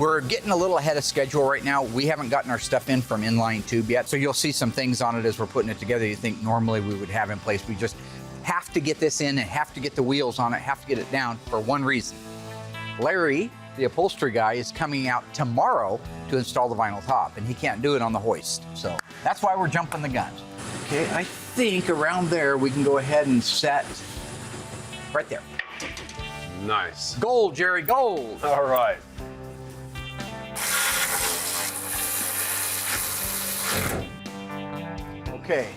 We're getting a little ahead of schedule right now. We haven't gotten our stuff in from inline tube yet, so you'll see some things on it as we're putting it together you think normally we would have in place. We just have to get this in and have to get the wheels on it, have to get it down for one reason. Larry, the upholstery guy, is coming out tomorrow to install the vinyl top, and he can't do it on the hoist. So that's why we're jumping the gun. Okay, I think around there we can go ahead and set right there. Nice. Gold, Jerry, gold. All right. Okay.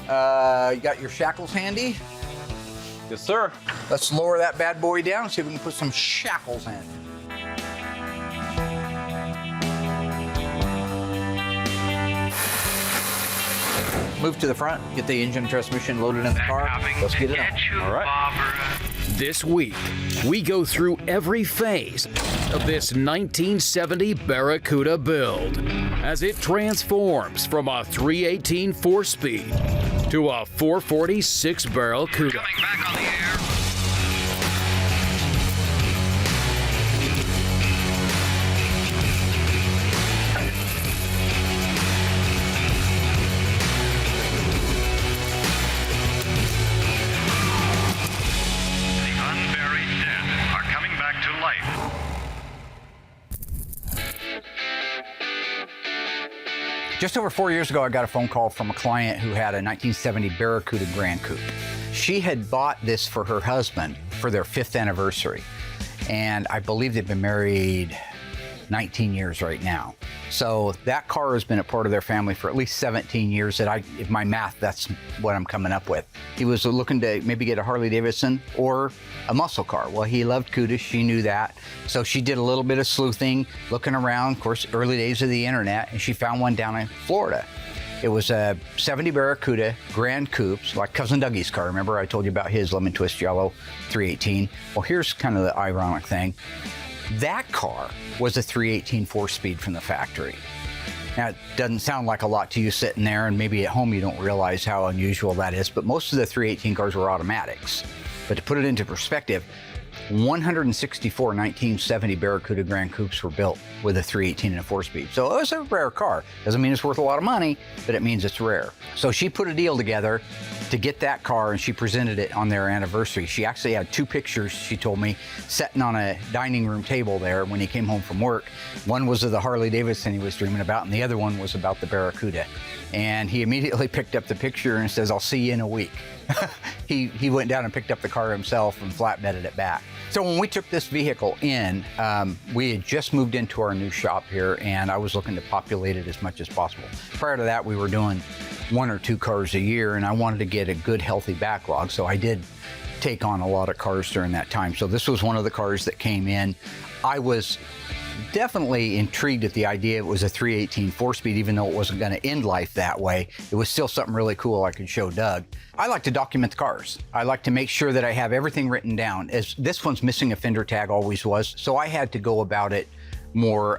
You got your shackles handy? Yes, sir. Let's lower that bad boy down, see if we can put some shackles in. Move to the front, get the engine transmission loaded in the car. Let's get it on. All right. This week, we go through every phase of this 1970 Barracuda build as it transforms from a 318 4-speed to a 440 6-barrel Cuda. Coming back on the air. The unburied dead are coming back to life. Just over 4 years ago, I got a phone call from a client who had a 1970 Barracuda Grand Coupe. She had bought this for her husband for their 5th anniversary. And I believe they've been married 19 years right now. So that car has been a part of their family for at least 17 years. If my math, that's what I'm coming up with. He was looking to maybe get a Harley Davidson or a muscle car. Well, he loved Cuda, she knew that. So she did a little bit of sleuthing, looking around, of course, early days of the internet, and she found one down in Florida. It was a 70 Barracuda Grand Coupes, like Cousin Dougie's car. Remember I told you about his lemon twist yellow 318? Well, here's kind of the ironic thing. That car was a 318 4-speed from the factory. Now, it doesn't sound like a lot to you sitting there, and maybe at home you don't realize how unusual that is, but most of the 318 cars were automatics. But to put it into perspective, 164 1970 Barracuda Grand Coupes were built with a 318 and a 4-speed. So it was a rare car. Doesn't mean it's worth a lot of money, but it means it's rare. So she put a deal together to get that car, and she presented it on their anniversary. She actually had 2 pictures, she told me, sitting on a dining room table there when he came home from work. One was of the Harley Davidson he was dreaming about, and the other one was about the Barracuda. And he immediately picked up the picture and says, "I'll see you in a week." He went down and picked up the car himself and flatbedded it back. So when we took this vehicle in, we had just moved into our new shop here, and I was looking to populate it as much as possible. Prior to that, we were doing 1 or 2 cars a year, and I wanted to get a good, healthy backlog, so I did take on a lot of cars during that time. So this was one of the cars that came in. I was definitely intrigued at the idea it was a 318 4-speed, even though it wasn't going to end life that way. It was still something really cool I could show Doug. I like to document the cars. I like to make sure that I have everything written down. As this one's missing a fender tag, always was, so I had to go about it more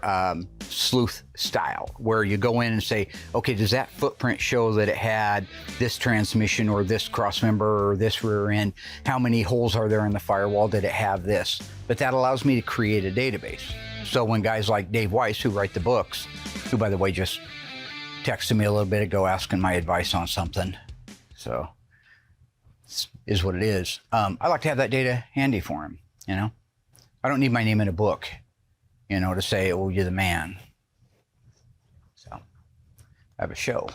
sleuth style, where you go in and say, okay, does that footprint show that it had this transmission or this cross member or this rear end? How many holes are there in the firewall? Did it have this? But that allows me to create a database. So when guys like Dave Weiss, who write the books, who by the way just texted me a little bit ago asking my advice on something, so it is what it is. I like to have that data handy for him, you know? I don't need my name in a book, you know, to say, oh, you're the man. So I have a show.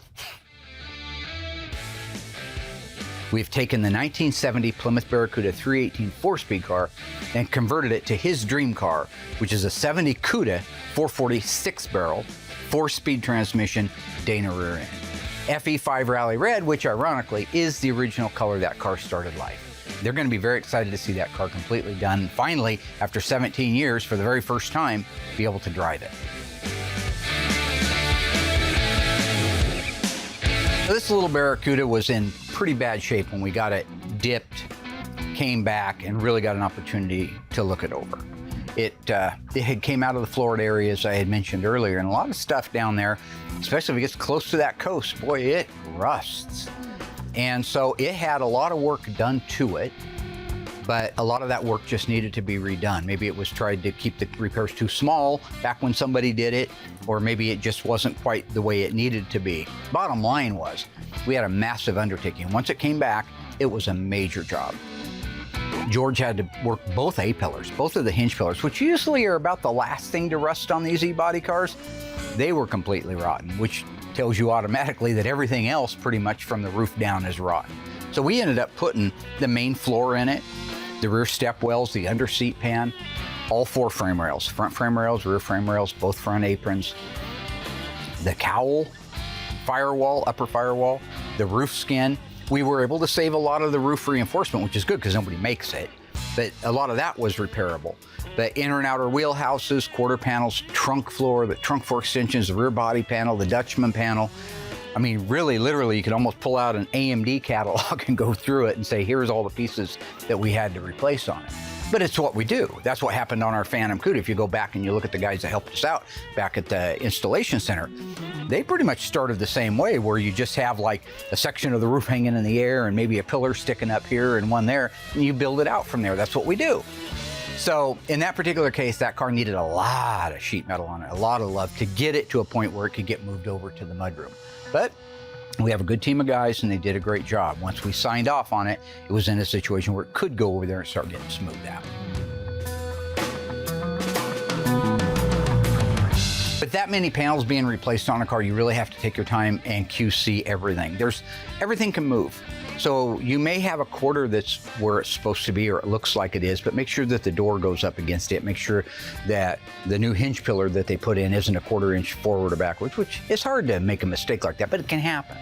We've taken the 1970 Plymouth Barracuda 318 4-speed car and converted it to his dream car, which is a 70 Cuda 440 6-barrel, 4-speed transmission, Dana rear end. FE5 Rallye Red, which ironically is the original color that car started life. They're going to be very excited to see that car completely done. Finally, after 17 years, for the very first time, be able to drive it. So this little Barracuda was in pretty bad shape when we got it dipped, came back, and really got an opportunity to look it over. It had came out of the Florida area, as I had mentioned earlier, and a lot of stuff down there, especially if it gets close to that coast, boy, it rusts. And so it had a lot of work done to it, but a lot of that work just needed to be redone. Maybe it was tried to keep the repairs too small back when somebody did it, or maybe it just wasn't quite the way it needed to be. Bottom line was, we had a massive undertaking. Once it came back, it was a major job. George had to work both A-pillars, both of the hinge pillars, which usually are about the last thing to rust on these E-body cars. They were completely rotten, which tells you automatically that everything else pretty much from the roof down is rotten. So we ended up putting the main floor in it, the rear step wells, the under seat pan, all 4 frame rails, front frame rails, rear frame rails, both front aprons, the cowl, firewall, upper firewall, the roof skin. We were able to save a lot of the roof reinforcement, which is good because nobody makes it, but a lot of that was repairable. The inner and outer wheelhouses, quarter panels, trunk floor, the trunk floor extensions, the rear body panel, the Dutchman panel. I mean, really, literally, you could almost pull out an AMD catalog and go through it and say, here's all the pieces that we had to replace on it. But it's what we do. That's what happened on our Phantom Cuda. If you go back and you look at the guys that helped us out back at the installation center, they pretty much started the same way, where you just have like a section of the roof hanging in the air and maybe a pillar sticking up here and one there, and you build it out from there. That's what we do. So in that particular case, that car needed a lot of sheet metal on it, a lot of love to get it to a point where it could get moved over to the mudroom. But we have a good team of guys and they did a great job. Once we signed off on it, it was in a situation where it could go over there and start getting smoothed out. But that many panels being replaced on a car, you really have to take your time and QC everything. Everything can move. So you may have a quarter that's where it's supposed to be or it looks like it is, but make sure that the door goes up against it. Make sure that the new hinge pillar that they put in isn't a 1/4 inch forward or backwards, which is hard to make a mistake like that, but it can happen.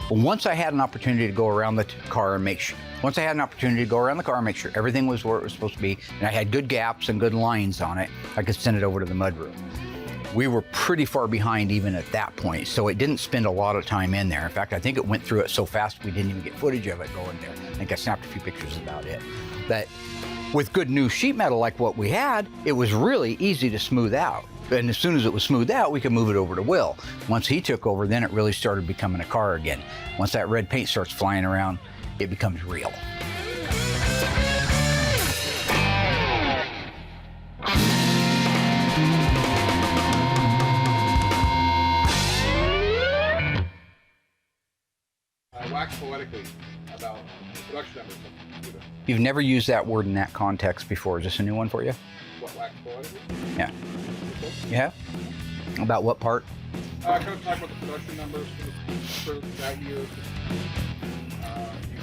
But once I had an opportunity to go around the car and make sure, everything was where it was supposed to be, and I had good gaps and good lines on it, I could send it over to the mudroom. We were pretty far behind even at that point, so it didn't spend a lot of time in there. In fact, I think it went through it so fast we didn't even get footage of it going there. I think I snapped a few pictures about it. But with good new sheet metal like what we had, it was really easy to smooth out. And as soon as it was smoothed out, we could move it over to Will. Once he took over, then it really started becoming a car again. Once that red paint starts flying around, it becomes real. Wax poetically about production numbers. You've never used that word in that context before. Is this a new one for you? What, wax poetically? Yeah. You have? About what part? Kind of talk about the production numbers for that year. You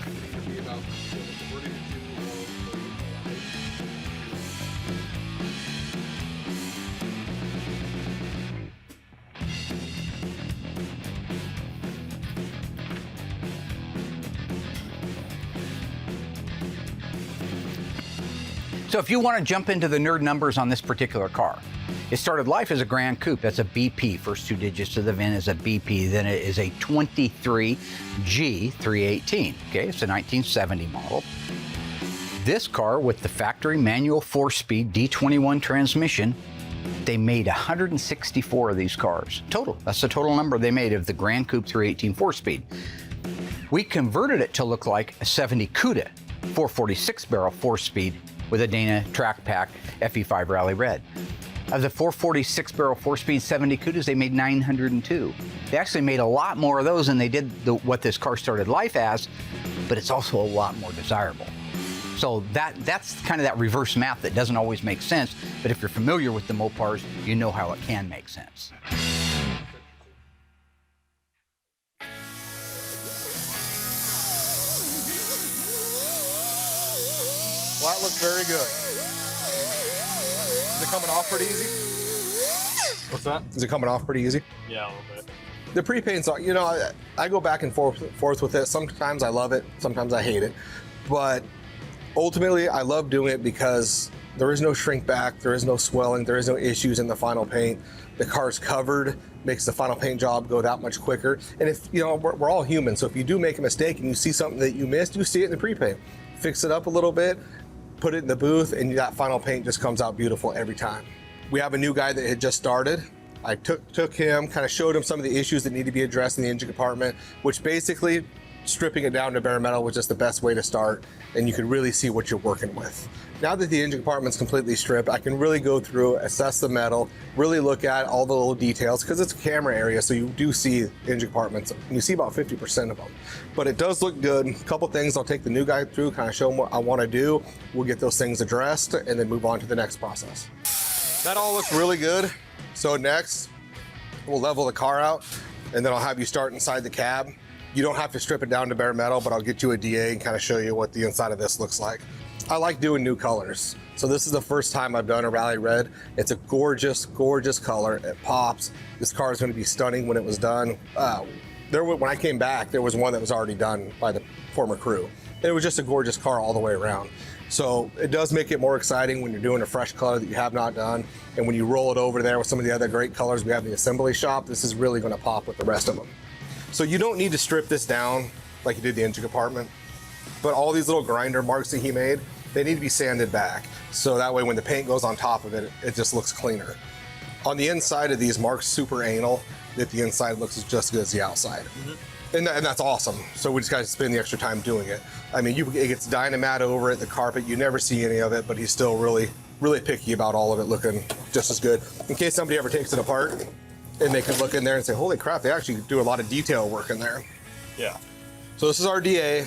can either be about converting it to So if you want to jump into the nerd numbers on this particular car, it started life as a Grand Coupe. That's a BP. First 2 digits of the VIN is a BP. Then it is a 23G318. Okay, it's a 1970 model. This car with the factory manual 4-speed D21 transmission, they made 164 of these cars total. That's the total number they made of the Grand Coupe 318 4-speed. We converted it to look like a 70 Cuda 446 barrel 4-speed with a Dana track pack FE5 Rallye Red. Of the 446 barrel 4-speed 70 Cudas, they made 902. They actually made a lot more of those than they did what this car started life as, but it's also a lot more desirable. So that's kind of that reverse math that doesn't always make sense, but if you're familiar with the Mopars, you know how it can make sense. Well, that looks very good. Is it coming off pretty easy? What's that? Is it coming off pretty easy? Yeah, a little bit. The pre-paint's, you know, I go back and forth with it. Sometimes I love it, sometimes I hate it. But ultimately, I love doing it because there is no shrink back, there is no swelling, there is no issues in the final paint. The car's covered, makes the final paint job go that much quicker. And if, you know, we're all human, so if you do make a mistake and you see something that you missed, you see it in the pre-paint. Fix it up a little bit, put it in the booth, and that final paint just comes out beautiful every time. We have a new guy that had just started. I took him, kind of showed him some of the issues that need to be addressed in the engine compartment, which basically stripping it down to bare metal was just the best way to start, and you can really see what you're working with. Now that the engine compartment's completely stripped, I can really go through, assess the metal, really look at all the little details, because it's a camera area, so you do see engine compartments, and you see about 50% of them. But it does look good. A couple things I'll take the new guy through, kind of show him what I want to do. We'll get those things addressed, and then move on to the next process. That all looks really good. So next, we'll level the car out, and then I'll have you start inside the cab. You don't have to strip it down to bare metal, but I'll get you a DA and kind of show you what the inside of this looks like. I like doing new colors. So this is the first time I've done a Rallye Red. It's a gorgeous, gorgeous color. It pops. This car is going to be stunning when it was done. When I came back, there was one that was already done by the former crew. It was just a gorgeous car all the way around. So it does make it more exciting when you're doing a fresh color that you have not done. And when you roll it over there with some of the other great colors we have in the assembly shop, this is really going to pop with the rest of them. So you don't need to strip this down like you did the engine compartment, but all these little grinder marks that he made, they need to be sanded back. So that way when the paint goes on top of it, it just looks cleaner. On the inside of these marks, super anal, that the inside looks just as good as the outside. And that's awesome. So we just got to spend the extra time doing it. I mean, it gets Dynamat over it, the carpet, you never see any of it, but he's still really, really picky about all of it looking just as good. In case somebody ever takes it apart, and they can look in there and say, holy crap, they actually do a lot of detail work in there. Yeah. So this is our DA.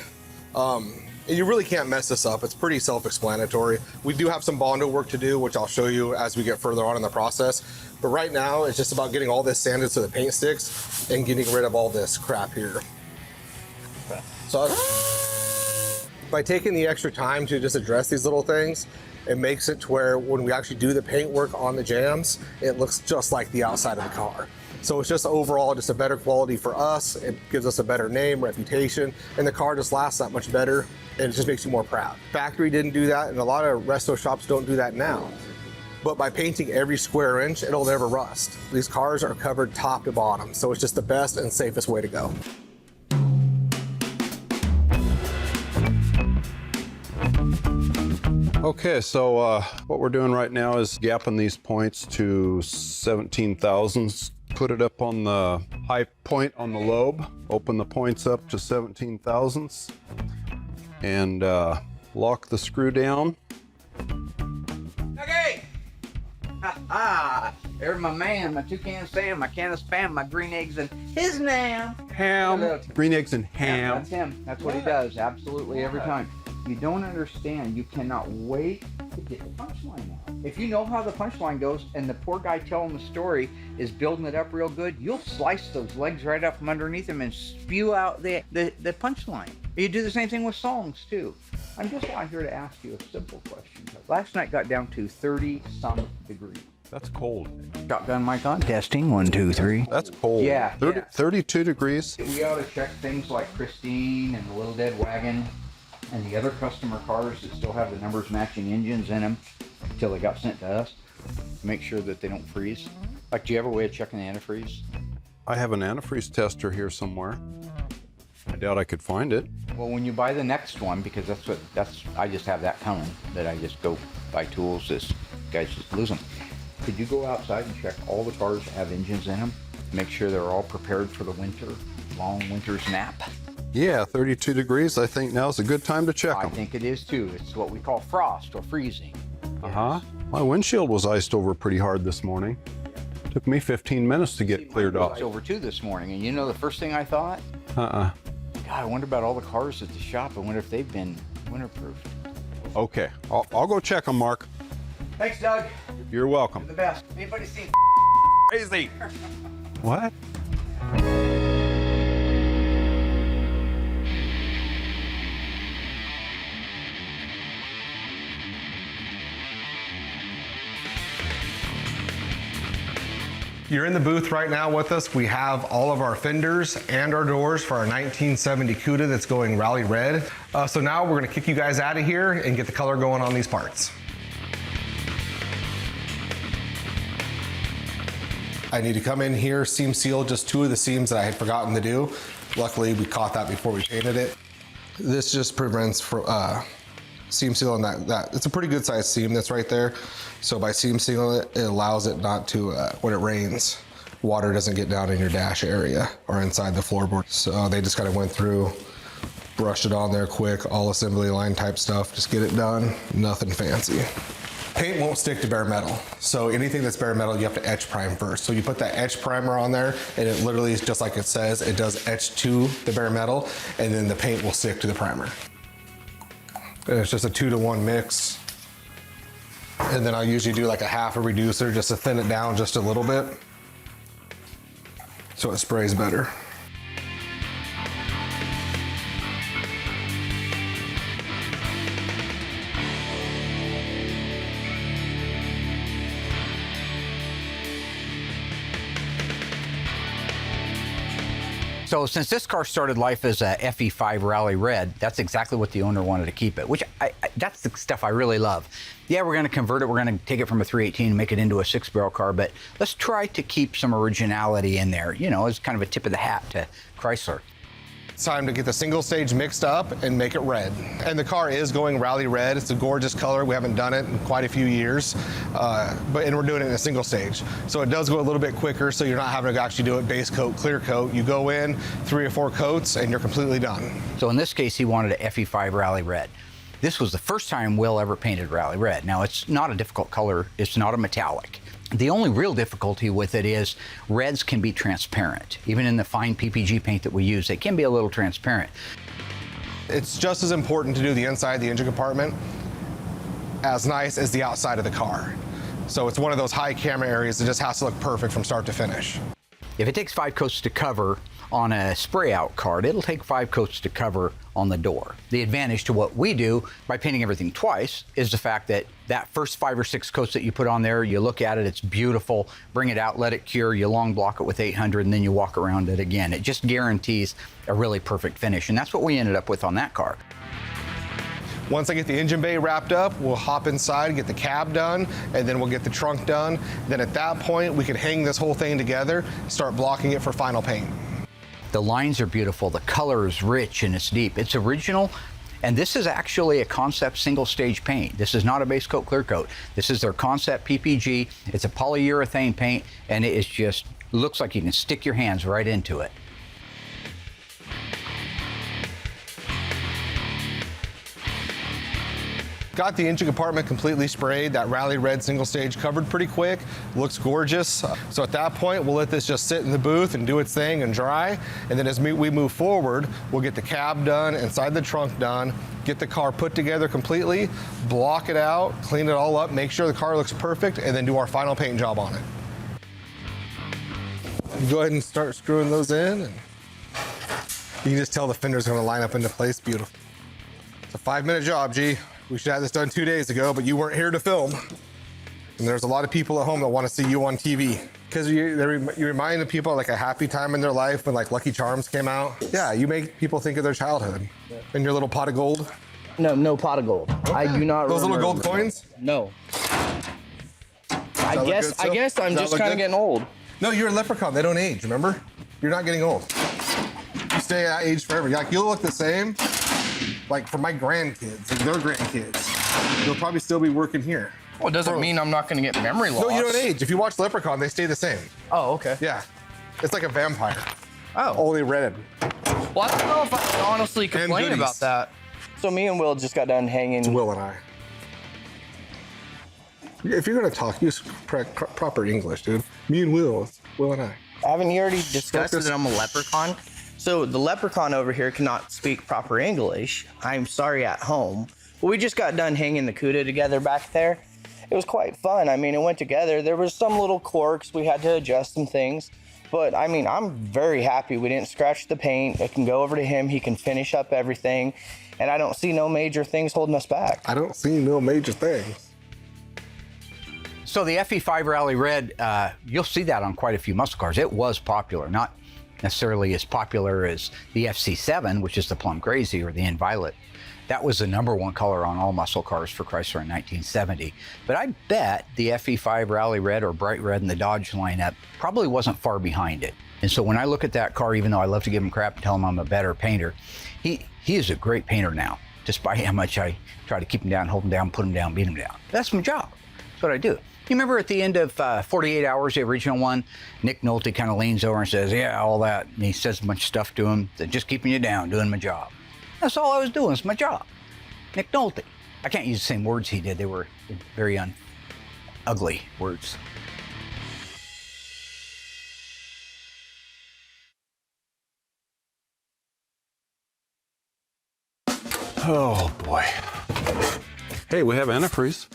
And you really can't mess this up. It's pretty self-explanatory. We do have some Bondo work to do, which I'll show you as we get further on in the process. But right now, it's just about getting all this sanded so the paint sticks and getting rid of all this crap here. Okay. So by taking the extra time to just address these little things, it makes it to where when we actually do the paint work on the jams, it looks just like the outside of the car. So it's just overall just a better quality for us. It gives us a better name, reputation, and the car just lasts that much better, and it just makes you more proud. Factory didn't do that, and a lot of resto shops don't do that now. But by painting every square inch, it'll never rust. These cars are covered top to bottom, so it's just the best and safest way to go. Okay, so what we're doing right now is gapping these points to 17 thousandths. Put it up on the high point on the lobe, open the points up to 17 thousandths, and lock the screw down. Okay. There's my man, my toucan Sam, my can of spam, my green eggs and his name. Ham. Green eggs and ham. That's him. That's what he does. Absolutely every time. You don't understand. You cannot wait to get the punchline out. If you know how the punchline goes and the poor guy telling the story is building it up real good, you'll slice those legs right up from underneath him and spew out the punchline. You do the same thing with songs too. I'm just out here to ask you a simple question. Last night got down to 30-some degrees. That's cold. Shotgun mic on. Testing. 1, 2, 3. That's cold. Yeah, 32 degrees. We ought to check things like Christine and the Little Dead Wagon and the other customer cars that still have the numbers matching engines in them until they got sent to us. Make sure that they don't freeze. Like, do you have a way of checking the antifreeze? I have an antifreeze tester here somewhere. I doubt I could find it. Well, when you buy the next one, because I just have that coming, that I just go buy tools, this guys just lose them. Could you go outside and check all the cars that have engines in them? Make sure they're all prepared for the winter, long winter's nap? Yeah, 32 degrees. I think now's a good time to check I them. think it is too. It's what we call frost or freezing. Uh-huh. My windshield was iced over pretty hard this morning. Took me 15 minutes to get cleared off. It's over too this morning, and you know the first thing I thought? God, I wonder about all the cars at the shop. I wonder if they've been winterproof. Okay, I'll go check them, Mark. Thanks, Doug. You're welcome. You're the best. Anybody seen Crazy. What? You're in the booth right now with us. We have all of our fenders and our doors for our 1970 Cuda that's going Rallye Red. So now we're gonna kick you guys out of here and get the color going on these parts. I need to come in here, seam seal just 2 of the seams that I had forgotten to do. Luckily, we caught that before we painted it. This just prevents seam sealing that. It's a pretty good sized seam that's right there. So by seam sealing it, it allows it not to, when it rains, water doesn't get down in your dash area or inside the floorboard. So they just kind of went through, brush it on there quick, all assembly line type stuff. Just get it done, nothing fancy. Paint won't stick to bare metal. So anything that's bare metal, you have to etch prime first. So you put that etch primer on there and it literally is just like it says, it does etch to the bare metal and then the paint will stick to the primer. And it's just a 2-to-1 mix. And then I'll usually do like a half a reducer just to thin it down just a little bit so it sprays better. So since this car started life as a FE5 Rallye Red, that's exactly what the owner wanted to keep it, which that's the stuff I really love. Yeah, we're going to convert it. We're going to take it from a 318 and make it into a 6-barrel car, but let's try to keep some originality in there, you know, as kind of a tip of the hat to Chrysler. It's time to get the single stage mixed up and make it red. And the car is going Rallye Red. It's a gorgeous color. We haven't done it in quite a few years, and we're doing it in a single stage. So it does go a little bit quicker, so you're not having to actually do it base coat, clear coat. You go in 3 or 4 coats and you're completely done. So in this case, he wanted a FE5 Rallye Red. This was the first time Will ever painted Rallye Red. Now, it's not a difficult color. It's not a metallic. The only real difficulty with it is reds can be transparent. Even in the fine PPG paint that we use, they can be a little transparent. It's just as important to do the inside of the engine compartment as nice as the outside of the car. So it's one of those high camera areas that just has to look perfect from start to finish. If it takes 5 coats to cover on a spray out card, it'll take 5 coats to cover on the door. The advantage to what we do by painting everything twice is the fact that that first 5 or 6 coats that you put on there, you look at it, it's beautiful, bring it out, let it cure, you long block it with 800, and then you walk around it again. It just guarantees a really perfect finish, and that's what we ended up with on that car. Once I get the engine bay wrapped up, we'll hop inside, get the cab done, and then we'll get the trunk done. Then at that point, we can hang this whole thing together, start blocking it for final paint. The lines are beautiful, the color is rich and it's deep. It's original, and this is actually a concept single stage paint. This is not a base coat, clear coat. This is their concept PPG. It's a polyurethane paint, and it is just, looks like you can stick your hands right into it. Got the engine compartment completely sprayed, that Rallye Red single stage covered pretty quick, looks gorgeous. So at that point, we'll let this just sit in the booth and do its thing and dry. And then as we move forward, we'll get the cab done, inside the trunk done, get the car put together completely, block it out, clean it all up, make sure the car looks perfect, and then do our final paint job on it. Go ahead and start screwing those in. And you can just tell the fender's gonna line up into place, beautiful. It's a 5-minute job, G. We should have this done 2 days ago, but you weren't here to film. And there's a lot of people at home that want to see you on TV. Because you remind the people of like a happy time in their life when like Lucky Charms came out. Yeah, you make people think of their childhood. And your little pot of gold. No pot of gold. Okay. I do not Those little gold remember. coins? No. I guess I'm just kind of getting old. No, you're a leprechaun. They don't age, remember? You're not getting old. You stay that age forever. Like, you'll look the same. Like for my grandkids, like their grandkids, they'll probably still be working here. Well, it doesn't mean I'm not going to get memory loss. No, you don't age. If you watch Leprechaun, they stay the same. Oh, okay. Yeah. It's like a vampire. Oh. Only red. Well, I don't know if I can honestly complain goodies. about that. So me and Will just got done hanging. It's Will and I. If you're going to talk, use proper English, dude. Me and Will and I. Haven't you already discussed that I'm a leprechaun? So the leprechaun over here cannot speak proper English. I'm sorry at home. But we just got done hanging the Cuda together back there. It was quite fun. I mean, it went together. There was some little quirks. We had to adjust some things. But I mean, I'm very happy we didn't scratch the paint. I can go over to him. He can finish up everything. And I don't see no major things holding us back. I don't see no major things. So the FE5 Rallye Red, you'll see that on quite a few muscle cars. It was popular, not necessarily as popular as the FC7, which is the plum crazy, or the Inviolet. That was the #1 color on all muscle cars for Chrysler in 1970. But I bet the FE5 Rallye Red or Bright Red in the Dodge lineup probably wasn't far behind it. And so when I look at that car, even though I love to give him crap and tell him I'm a better painter, he is a great painter now, despite how much I try to keep him down, hold him down, put him down, beat him down. That's my job. That's what I do. You remember at the end of 48 Hours, the original one, Nick Nolte kind of leans over and says, yeah, all that. And he says a bunch of stuff to him, that just keeping you down, doing my job. That's all I was doing. It's my job. Nick Nolte. I can't use the same words he did. They were very ugly words. Oh boy. Hey, we have antifreeze.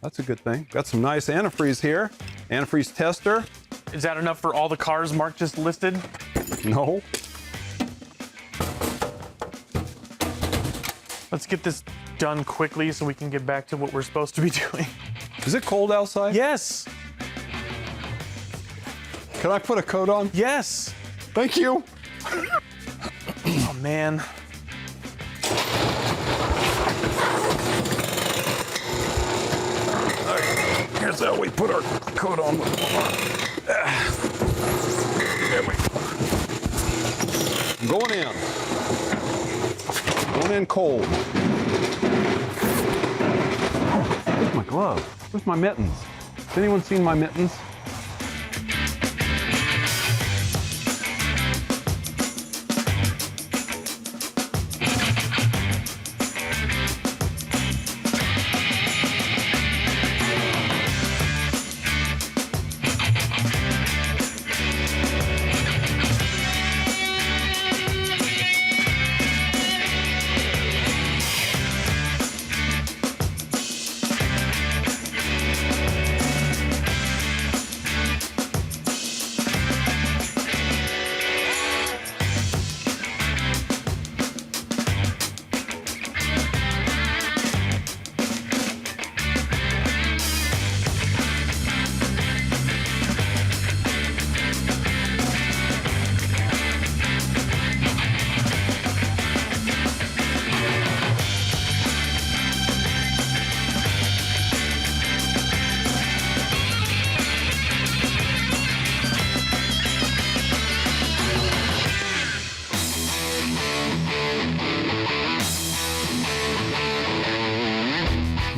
That's a good thing. Got some nice antifreeze here. Antifreeze tester. Is that enough for all the cars Mark just listed? No. Let's get this done quickly so we can get back to what we're supposed to be doing. Is it cold outside? Yes. Can I put a coat on? Yes. Thank you. Oh, man. Here's how we put our coat on. There we go. I'm going in. Going in cold. Where's my glove? Where's my mittens? Has anyone seen my mittens?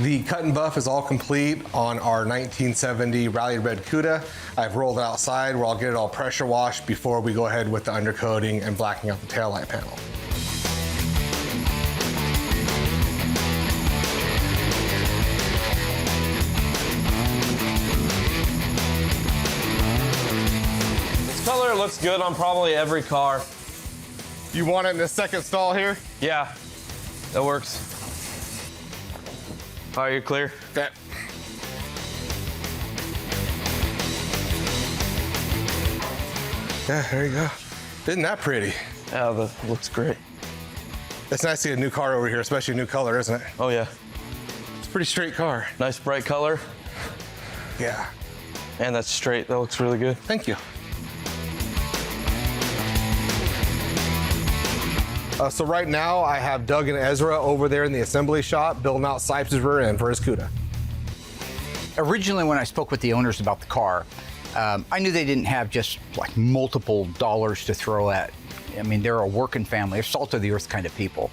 The cut and buff is all complete on our 1970 Rallye Red Cuda. I've rolled it outside where I'll get it all pressure washed before we go ahead with the undercoating and blacking out the taillight panel. This color looks good on probably every car. You want it in the second stall here? Yeah, that works. All right, you're clear? Okay. Yeah, there you go. Isn't that pretty? Yeah, that looks great. It's nice to see a new car over here, especially a new color, isn't it? Oh yeah, It's a pretty straight car. nice bright color. Yeah. And that's straight, that looks really good. Thank you. So right now I have Doug and Ezra over there in the assembly shop building out Sipes' rear end for his Cuda. Originally, when I spoke with the owners about the car, I knew they didn't have just like multiple dollars to throw at. I mean, they're a working family, they're salt of the earth kind of people.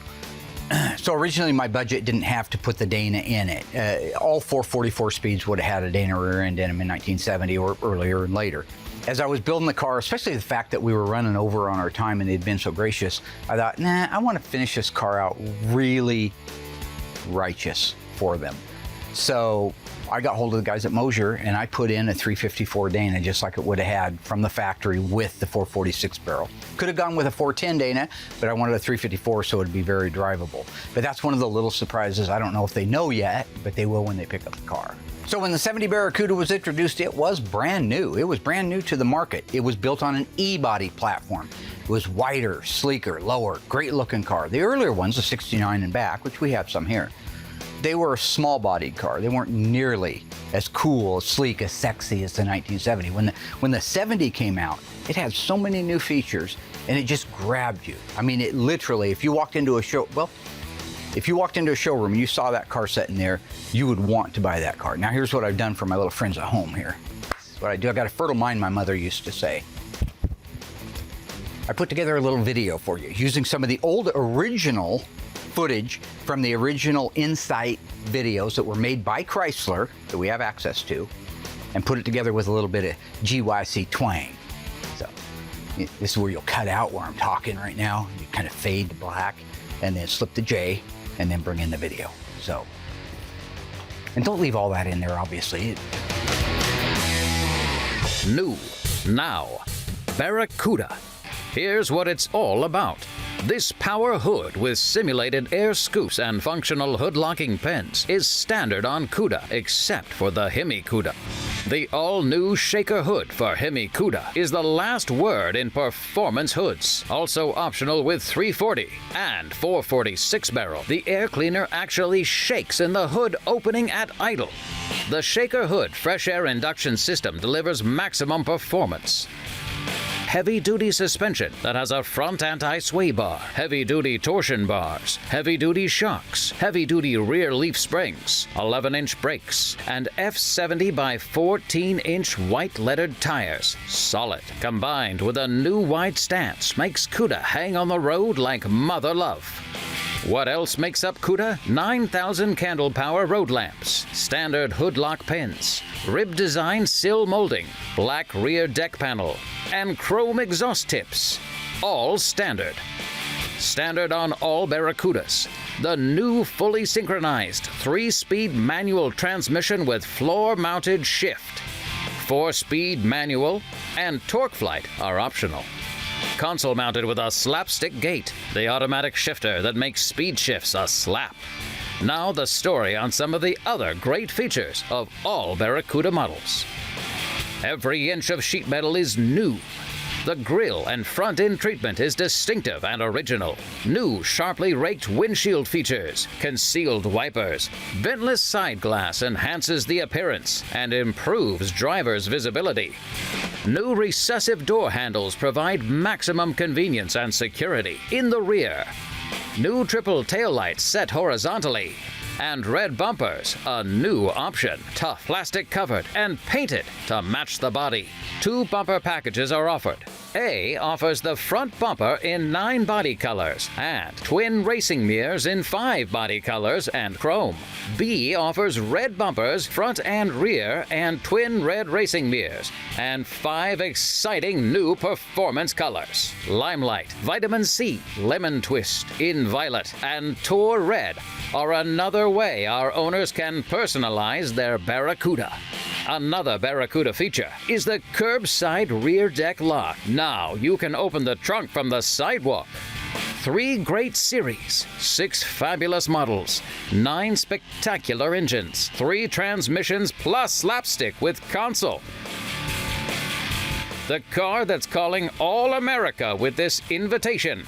So originally my budget didn't have to put the Dana in it. All 444 speeds would have had a Dana rear end in them in 1970 or earlier and later. As I was building the car, especially the fact that we were running over on our time and they'd been so gracious, I thought, nah, I want to finish this car out really righteous for them. So I got hold of the guys at Mosier and I put in a 354 Dana just like it would have had from the factory with the 446 barrel. Could have gone with a 410 Dana, but I wanted a 354 so it'd be very drivable. But that's one of the little surprises. I don't know if they know yet, but they will when they pick up the car. So when the 70 Barracuda was introduced, it was brand new. It was brand new to the market. It was built on an E-body platform. It was wider, sleeker, lower, great looking car. The earlier ones, the 69 and back, which we have some here, they were a small bodied car. They weren't nearly as cool, as sleek, as sexy as the 1970. When the 70 came out, it had so many new features and it just grabbed you. I mean, it literally, if you walked into a showroom and you saw that car sitting there, you would want to buy that car. Now here's what I've done for my little friends at home here. This is what I do. I got a fertile mind, my mother used to say. I put together a little video for you using some of the old original footage from the original Insight videos that were made by Chrysler that we have access to, and put it together with a little bit of GYC twang. So this is where you'll cut out where I'm talking right now. You kind of fade to black. and then slip the J, and then bring in the video. So, and don't leave all that in there, obviously. New, now, Barracuda. Here's what it's all about. This power hood with simulated air scoops and functional hood locking pins is standard on Cuda except for the Hemi Cuda. The all-new shaker hood for Hemi Cuda is the last word in performance hoods. Also optional with 340 and 446 barrel. The air cleaner actually shakes in the hood opening at idle. The shaker hood fresh air induction system delivers maximum performance. Heavy-duty suspension that has a front anti-sway bar, heavy-duty torsion bars, heavy-duty shocks, heavy-duty rear leaf springs, 11-inch brakes, and F70 by 14-inch white-lettered tires. Solid, combined with a new wide stance, makes Cuda hang on the road like mother love. What else makes up Cuda? 9,000 candle power road lamps, standard hood lock pins, rib design sill molding, black rear deck panel, and chrome exhaust tips. All standard. Standard on all Barracudas. The new fully synchronized 3-speed manual transmission with floor-mounted shift. 4-speed manual and torque flight are optional. Console mounted with a slapstick gate, the automatic shifter that makes speed shifts a slap. Now the story on some of the other great features of all Barracuda models. Every inch of sheet metal is new. The grille and front end treatment is distinctive and original. New sharply raked windshield features, concealed wipers, ventless side glass enhances the appearance and improves driver's visibility. New recessive door handles provide maximum convenience and security in the rear. New triple taillights set horizontally. And red bumpers, a new option. Tough plastic covered and painted to match the body. 2 bumper packages are offered. A offers the front bumper in 9 body colors and twin racing mirrors in 5 body colors and chrome. B offers red bumpers front and rear and twin red racing mirrors and 5 exciting new performance colors. Limelight, Vitamin C, Lemon Twist, In Violet, and Tour Red are another way our owners can personalize their Barracuda. Another Barracuda feature is the curbside rear deck lock. Now you can open the trunk from the sidewalk. 3 great series, 6 fabulous models, 9 spectacular engines, 3 transmissions plus slapstick with console. The car that's calling all America with this invitation.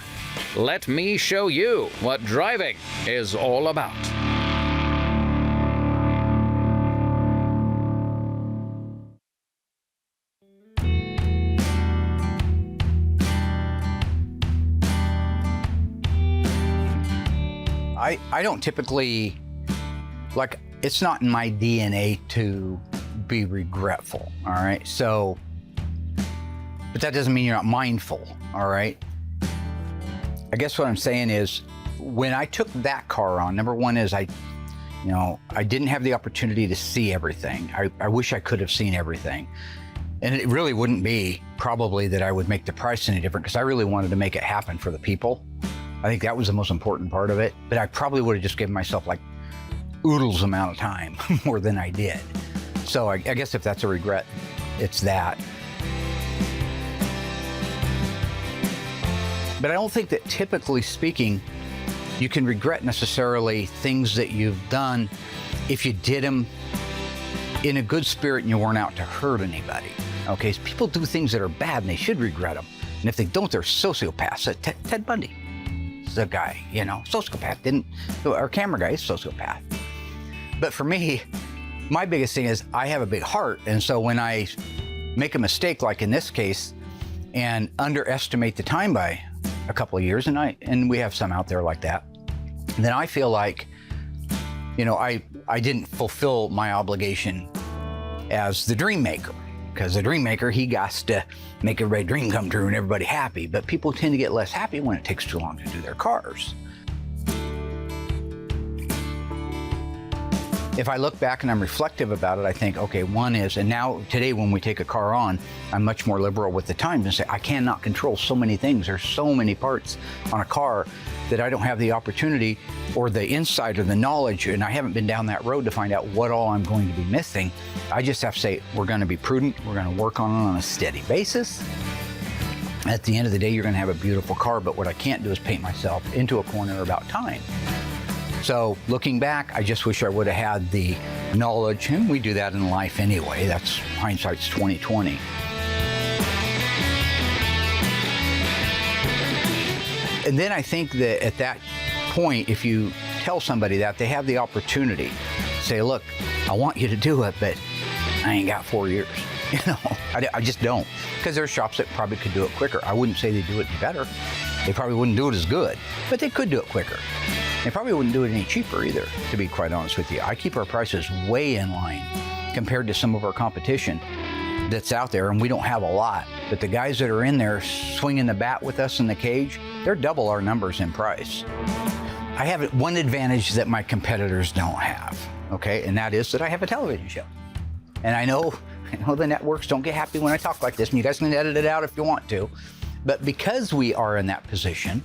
Let me show you what driving is all about. I don't typically, like, it's not in my DNA to be regretful, all right? So, but that doesn't mean you're not mindful, all right? I guess what I'm saying is, when I took that car on, number one is I didn't have the opportunity to see everything. I wish I could have seen everything. And it really wouldn't be probably that I would make the price any different, because I really wanted to make it happen for the people. I think that was the most important part of it. But I probably would have just given myself like oodles amount of time more than I did. So I guess if that's a regret, it's that. But I don't think that, typically speaking, you can regret necessarily things that you've done if you did them in a good spirit and you weren't out to hurt anybody. Okay, so people do things that are bad and they should regret them. And if they don't, they're sociopaths. Ted Bundy is a guy, sociopath. Our camera guy is sociopath. But for me, my biggest thing is I have a big heart. And so when I make a mistake, like in this case, and underestimate the time by a couple of years, and we have some out there like that, then I feel like, I didn't fulfill my obligation as the dream maker. Because the dream maker, he got to make everybody's dream come true and everybody happy. But people tend to get less happy when it takes too long to do their cars. If I look back and I'm reflective about it, I think, okay, one is, and now today when we take a car on, I'm much more liberal with the times and say, I cannot control so many things. There's so many parts on a car that I don't have the opportunity or the insight or the knowledge, and I haven't been down that road to find out what all I'm going to be missing. I just have to say, we're going to be prudent. We're going to work on it on a steady basis. At the end of the day, you're going to have a beautiful car, but what I can't do is paint myself into a corner about time. So looking back, I just wish I would have had the knowledge, and we do that in life anyway. That's hindsight's 20/20. And then I think that at that point, if you tell somebody that, they have the opportunity to say, look, I want you to do it, but I ain't got 4 years. You know, I just don't. Because there are shops that probably could do it quicker. I wouldn't say they do it better. They probably wouldn't do it as good, but they could do it quicker. They probably wouldn't do it any cheaper either, to be quite honest with you. I keep our prices way in line compared to some of our competition that's out there, and we don't have a lot. But the guys that are in there swinging the bat with us in the cage, they're double our numbers in price. I have one advantage that my competitors don't have, okay? And that is that I have a television show. And I know the networks don't get happy when I talk like this, and you guys can edit it out if you want to. But because we are in that position,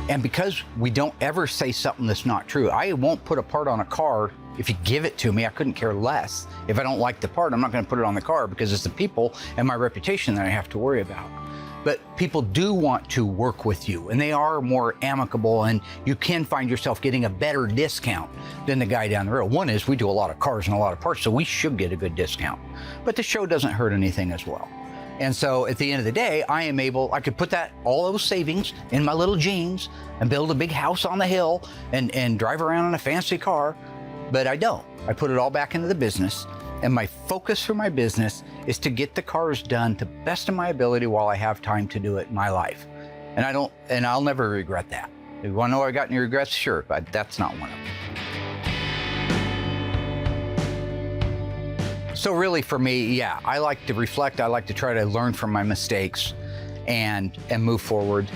and because we don't ever say something that's not true, I won't put a part on a car. If you give it to me, I couldn't care less. If I don't like the part, I'm not going to put it on the car because it's the people and my reputation that I have to worry about. But people do want to work with you, and they are more amicable, and you can find yourself getting a better discount than the guy down the road. One is we do a lot of cars and a lot of parts, so we should get a good discount. But the show doesn't hurt anything as well. And so at the end of the day, I could put all those savings in my little jeans and build a big house on the hill and drive around in a fancy car, but I don't. I put it all back into the business, and my focus for my business is to get the cars done to the best of my ability while I have time to do it in my life. And I'll never regret that. If you want to know if I got any regrets? Sure, but that's not one of them. So really for me, yeah, I like to reflect. I like to try to learn from my mistakes and move forward.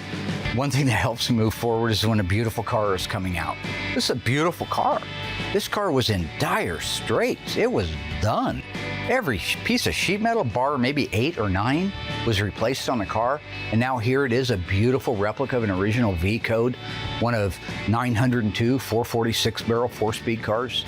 One thing that helps me move forward is when a beautiful car is coming out. This is a beautiful car. This car was in dire straits. It was done. Every piece of sheet metal, bar maybe 8 or 9, was replaced on the car. And now here it is, a beautiful replica of an original V code, one of 902 446 barrel 4-speed cars.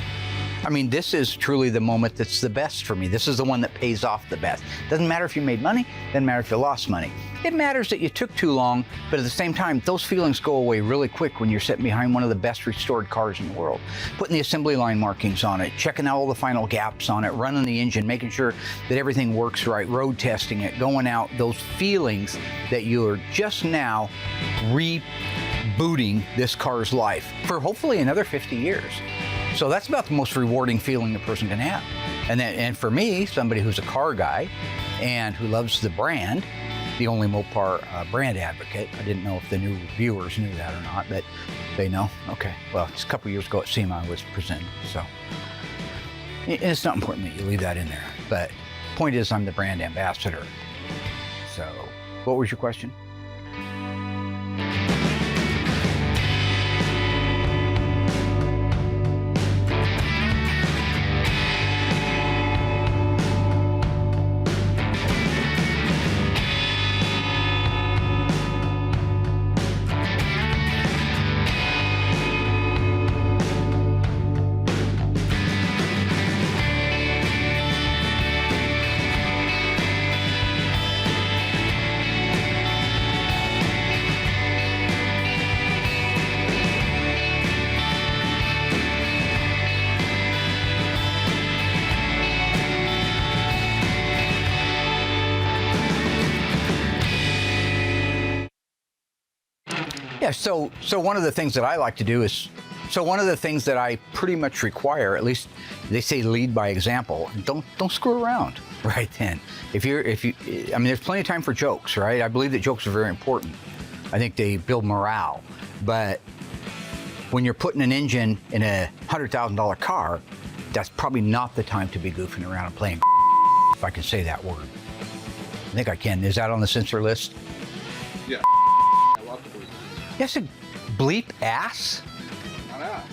I mean, this is truly the moment that's the best for me. This is the one that pays off the best. Doesn't matter if you made money, doesn't matter if you lost money. It matters that you took too long, but at the same time, those feelings go away really quick when you're sitting behind one of the best restored cars in the world. Putting the assembly line markings on it, checking out all the final gaps on it, running the engine, making sure that everything works right, road testing it, going out, those feelings that you are just now rebooting this car's life for hopefully another 50 years. So that's about the most rewarding feeling a person can have. And for me, somebody who's a car guy and who loves the brand, the only Mopar brand advocate, I didn't know if the new viewers knew that or not, but they know. Okay, well, just a couple years ago at SEMA I was presenting, so. It's not important that you leave that in there, but point is I'm the brand ambassador. So, what was your question? Yeah, so one of the things that I like to do is, one of the things that I pretty much require, at least they say lead by example, don't screw around right then. I mean, there's plenty of time for jokes, right? I believe that jokes are very important. I think they build morale, but when you're putting an engine in a $100,000 car, that's probably not the time to be goofing around and playing, if I can say that word. I think I can. Is that on the censor list? Yeah. Lots of bleep. Yes, a bleep ass? Why not?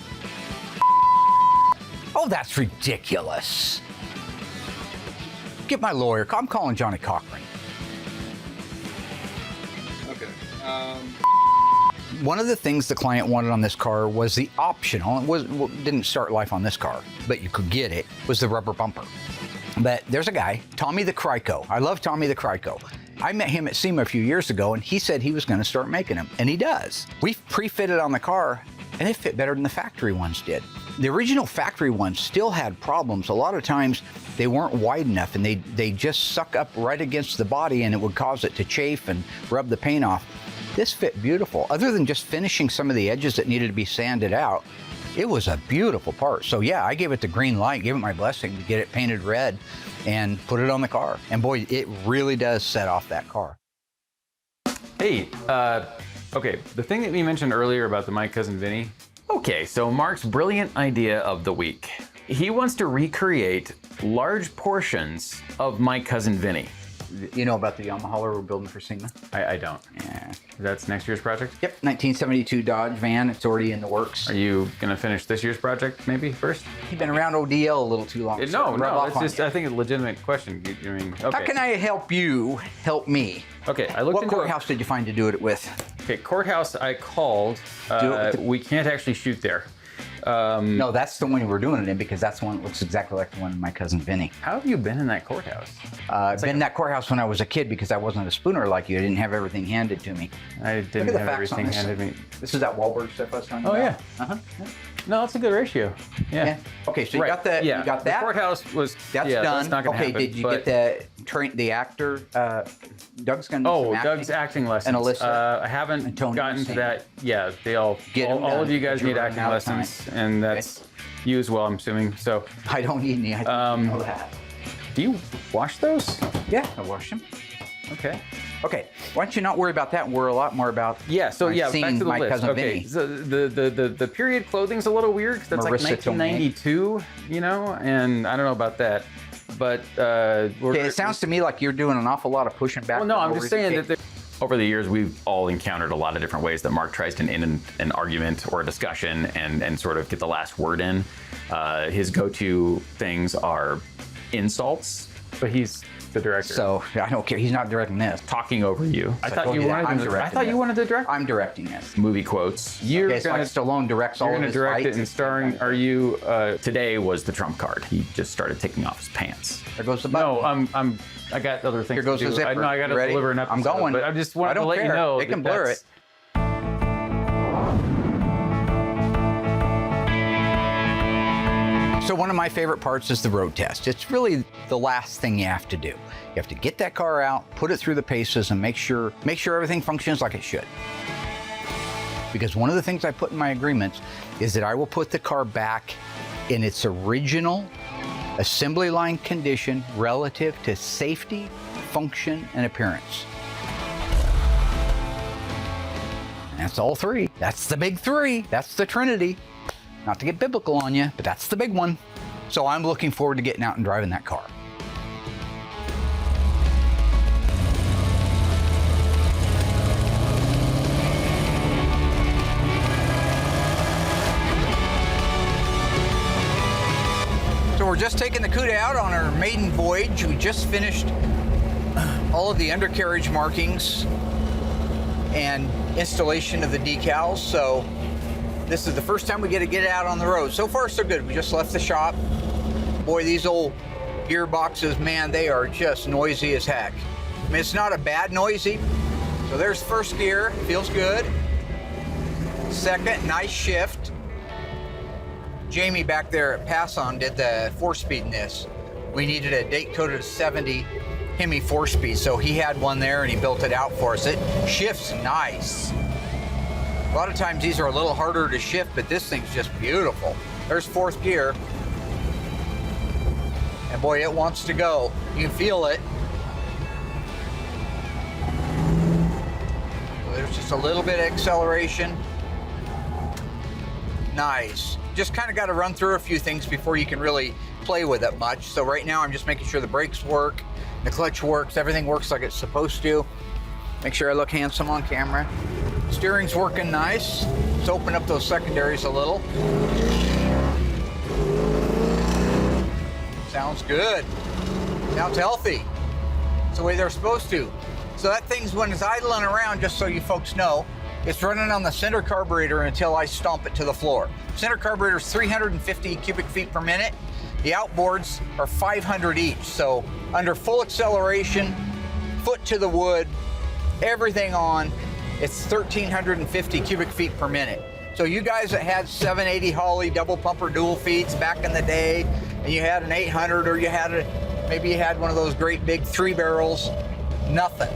Oh, that's ridiculous. Get my lawyer. I'm calling Johnny Cochran. Okay. One of the things the client wanted on this car was the optional, didn't start life on this car, but you could get it, was the rubber bumper. But there's a guy, Tommy the Crico. I love Tommy the Crico. I met him at SEMA a few years ago, and he said he was going to start making them, and he does. We've pre-fitted on the car, and it fit better than the factory ones did. The original factory ones still had problems. A lot of times they weren't wide enough, and they just suck up right against the body, and it would cause it to chafe and rub the paint off. This fit beautiful. Other than just finishing some of the edges that needed to be sanded out, it was a beautiful part. So yeah, I gave it the green light, gave it my blessing to get it painted red and put it on the car. And boy, it really does set off that car. Hey, okay, the thing that we mentioned earlier about the My Cousin Vinny. Okay, so Mark's brilliant idea of the week. He wants to recreate large portions of My Cousin Vinny. You know about the Yamaha we're building for SEMA? I don't. Yeah. That's next year's project? Yep, 1972 Dodge van. It's already in the works. Are you gonna finish this year's project maybe first? You've been around ODL a little too long. No, it's just, I think it's a legitimate question. I mean, okay. How can I help you help me? Okay, I looked What into courthouse did you find to do it with? Okay, courthouse I called. We can't actually shoot there. No, that's the one we're doing it in because that's the one that looks exactly like the one of My Cousin Vinny. How have you been in that courthouse? I've been in that courthouse when I was a kid because I wasn't a spooner like you. I didn't have everything handed to me. I didn't have everything handed to me. This is that Wahlberg stuff I was talking about? Yeah. Uh-huh. No, that's a good ratio. Yeah. Okay, so you got that. Yeah. You got The that. courthouse was. That's yeah, done. That's not gonna happen, did you get the actor? Doug's gonna. Do some acting? Doug's acting lessons. And Alyssa. I haven't Tony gotten to that. Yeah, they all of you guys need acting lessons, and that's you as well. I'm assuming. So I don't need any. I know that. Do you wash those? Yeah, I wash them. Okay. Okay, why don't you not worry about that and worry a lot more about back to the My list. Cousin Okay, Vinny. so the period clothing's a little weird because that's Marissa like 1992, you know, and I don't know about that, but it sounds to me like you're doing an awful lot of pushing back. Well, no, I'm just saying that over the years we've all encountered a lot of different ways that Mark tries to end an argument or a discussion and sort of get the last word in. His go-to things are insults, but he's the director. So I don't care. He's not directing this. Talking over you. I thought you wanted to direct. I'm directing this. Movie quotes. You're okay, so like Stallone directs all of his direct fights. It and starring. Are you? Today was the trump card. He just started taking off his pants. There goes the button. No, I got other things. Here goes to do. the zipper. I know I got to deliver an episode. I'm going. But I just wanted to let you know. They can blur it. So one of my favorite parts is the road test. It's really the last thing you have to do. You have to get that car out, put it through the paces, and make sure everything functions like it should. Because one of the things I put in my agreements is that I will put the car back in its original assembly line condition relative to safety, function, and appearance. And that's all three. That's the big three. That's the Trinity. Not to get biblical on you, but that's the big one. So I'm looking forward to getting out and driving that car. So we're just taking the Cuda out on our maiden voyage. We just finished all of the undercarriage markings and installation of the decals. So this is the first time we get to get out on the road. So far, so good. We just left the shop. Boy, these old gearboxes, man, they are just noisy as heck. I mean, it's not a bad noisy. So there's first gear, feels good. Second, nice shift. Jamie back there at Pass On did the 4-speed in this. We needed a date-coded 70 Hemi 4-speed, so he had one there and he built it out for us. It shifts nice. A lot of times these are a little harder to shift, but this thing's just beautiful. There's fourth gear. And boy, it wants to go. You can feel it. So there's just a little bit of acceleration. Nice. Just kind of got to run through a few things before you can really play with it much. So right now I'm just making sure the brakes work, the clutch works, everything works like it's supposed to. Make sure I look handsome on camera. Steering's working nice. Let's open up those secondaries a little. Sounds good. Sounds healthy. It's the way they're supposed to. So that thing's when it's idling around, just so you folks know, It's running on the center carburetor until I stomp it to the floor. Center carburetor is 350 cubic feet per minute. The outboards are 500 each. So under full acceleration, foot to the wood, everything on, it's 1,350 cubic feet per minute. So you guys that had 780 Holley double pumper dual feeds back in the day, and you had an 800, or maybe you had one of those great big 3 barrels, nothing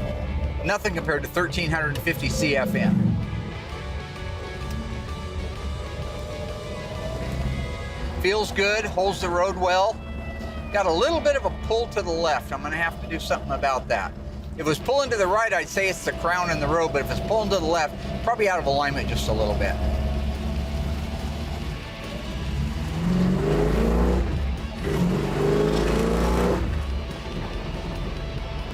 compared to 1,350 CFM. Feels good, holds the road well. Got a little bit of a pull to the left. I'm gonna have to do something about that. If it was pulling to the right, I'd say it's the crown in the road, but if it's pulling to the left, probably out of alignment just a little bit.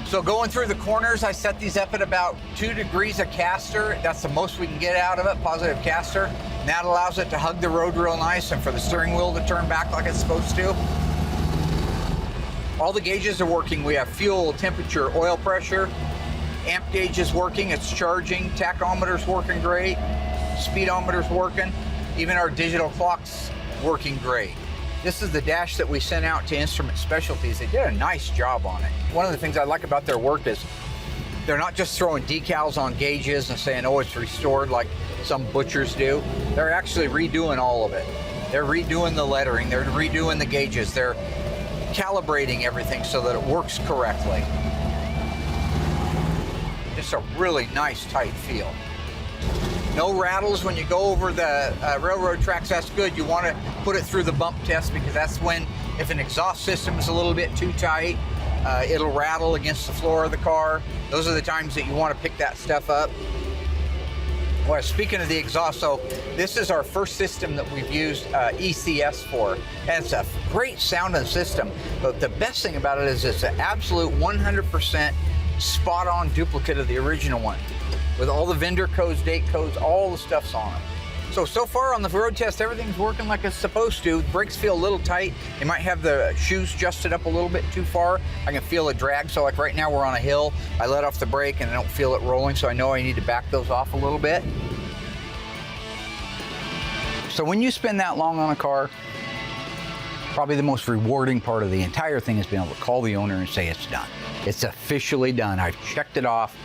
So going through the corners, I set these up at about 2 degrees of caster. That's the most we can get out of it, positive caster. And that allows it to hug the road real nice and for the steering wheel to turn back like it's supposed to. All the gauges are working. We have fuel, temperature, oil pressure. Amp gauge is working, it's charging. Tachometer's working great. Speedometer's working. Even our digital clock's working great. This is the dash that we sent out to Instrument Specialties. They did a nice job on it. One of the things I like about their work is they're not just throwing decals on gauges and saying, oh, it's restored like some butchers do. They're actually redoing all of it. They're redoing the lettering, they're redoing the gauges, they're calibrating everything so that it works correctly. Just a really nice, tight feel. No rattles when you go over the railroad tracks, that's good. You want to put it through the bump test because that's when, if an exhaust system is a little bit too tight, it'll rattle against the floor of the car. Those are the times that you want to pick that stuff up. Well, speaking of the exhaust, so this is our first system that we've used ECS for, and it's a great sounding system. But the best thing about it is it's an absolute 100% spot-on duplicate of the original one, with all the vendor codes, date codes, all the stuff's on it. So far on the road test, everything's working like it's supposed to. Brakes feel a little tight. You might have the shoes adjusted up a little bit too far. I can feel a drag, so like right now we're on a hill. I let off the brake and I don't feel it rolling, so I know I need to back those off a little bit. So when you spend that long on a car, probably the most rewarding part of the entire thing is being able to call the owner and say it's done. It's officially done. I've checked it off.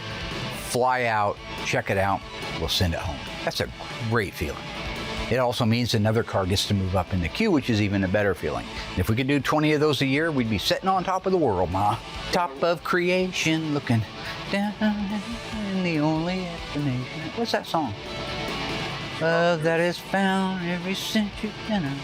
Fly out, check it out, we'll send it home. That's a great feeling. It also means another car gets to move up in the queue, which is even a better feeling. And if we could do 20 of those a year, we'd be sitting on top of the world, Ma. Top of creation, looking down, and the only explanation. What's that song? Love that is found every since you've been around.